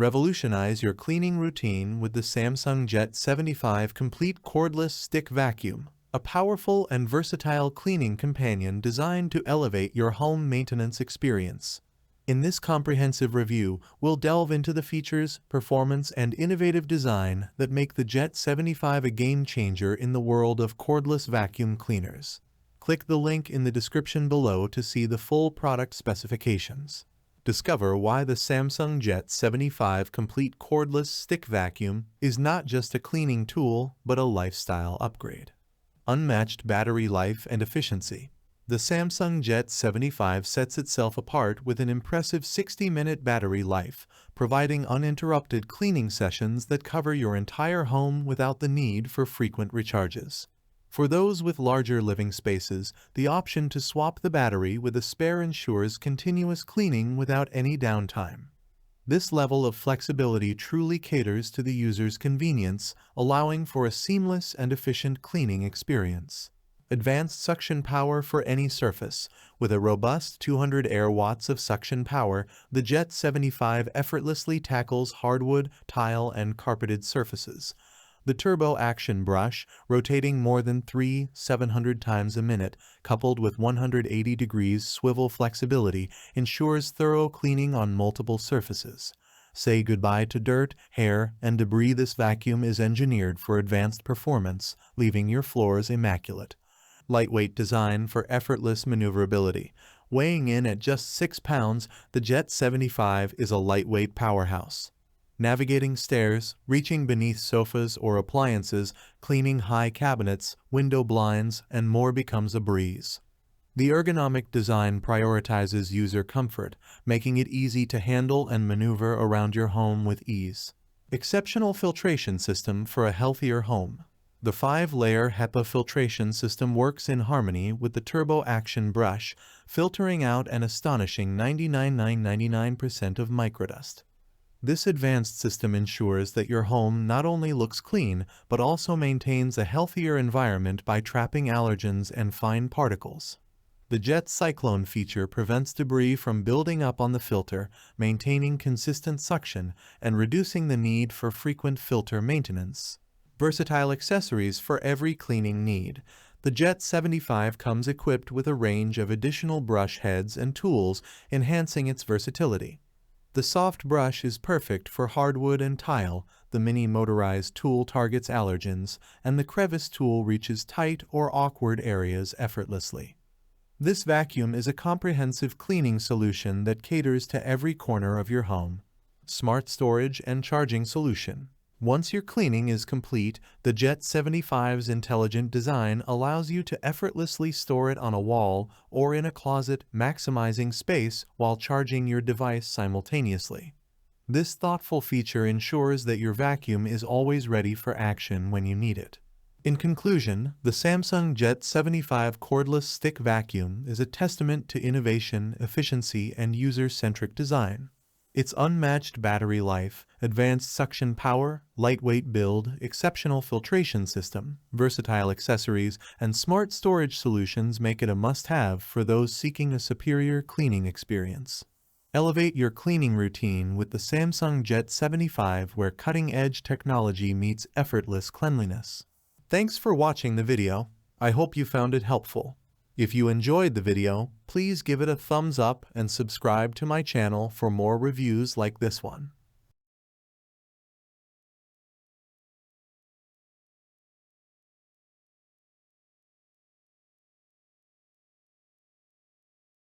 Revolutionize your cleaning routine with the Samsung Jet 75 Complete Cordless Stick Vacuum, a powerful and versatile cleaning companion designed to elevate your home maintenance experience. In this comprehensive review, we'll delve into the features, performance, and innovative design that make the Jet 75 a game-changer in the world of cordless vacuum cleaners. Click the link in the description below to see the full product specifications. Discover why the Samsung Jet 75 Complete Cordless Stick Vacuum is not just a cleaning tool, but a lifestyle upgrade. Unmatched battery life and efficiency. The Samsung Jet 75 sets itself apart with an impressive 60-minute battery life, providing uninterrupted cleaning sessions that cover your entire home without the need for frequent recharges. For those with larger living spaces, the option to swap the battery with a spare ensures continuous cleaning without any downtime. This level of flexibility truly caters to the user's convenience, allowing for a seamless and efficient cleaning experience. Advanced suction power for any surface. With a robust 200 air watts of suction power, the Jet 75 effortlessly tackles hardwood, tile, and carpeted surfaces. The turbo action brush, rotating more than 700 times a minute, coupled with 180 degrees swivel flexibility, ensures thorough cleaning on multiple surfaces. Say goodbye to dirt, hair, and debris. This vacuum is engineered for advanced performance, leaving your floors immaculate. Lightweight design for effortless maneuverability. Weighing in at just 6 pounds, the Jet 75 is a lightweight powerhouse. Navigating stairs, reaching beneath sofas or appliances, cleaning high cabinets, window blinds, and more becomes a breeze. The ergonomic design prioritizes user comfort, making it easy to handle and maneuver around your home with ease. Exceptional filtration system for a healthier home. The 5-layer HEPA filtration system works in harmony with the turbo action brush, filtering out an astonishing 99.999% of microdust. This advanced system ensures that your home not only looks clean, but also maintains a healthier environment by trapping allergens and fine particles. The Jet Cyclone feature prevents debris from building up on the filter, maintaining consistent suction, and reducing the need for frequent filter maintenance. Versatile accessories for every cleaning need. The Jet 75 comes equipped with a range of additional brush heads and tools, enhancing its versatility. The soft brush is perfect for hardwood and tile, the mini motorized tool targets allergens, and the crevice tool reaches tight or awkward areas effortlessly. This vacuum is a comprehensive cleaning solution that caters to every corner of your home. Smart storage and charging solution. Once your cleaning is complete, the Jet 75's intelligent design allows you to effortlessly store it on a wall or in a closet, maximizing space while charging your device simultaneously. This thoughtful feature ensures that your vacuum is always ready for action when you need it. In conclusion, the Samsung Jet 75 Cordless Stick Vacuum is a testament to innovation, efficiency, and user-centric design. Its unmatched battery life, advanced suction power, lightweight build, exceptional filtration system, versatile accessories, and smart storage solutions make it a must-have for those seeking a superior cleaning experience. Elevate your cleaning routine with the Samsung Jet 75, where cutting-edge technology meets effortless cleanliness. Thanks for watching the video. I hope you found it helpful. If you enjoyed the video, please give it a thumbs up and subscribe to my channel for more reviews like this one.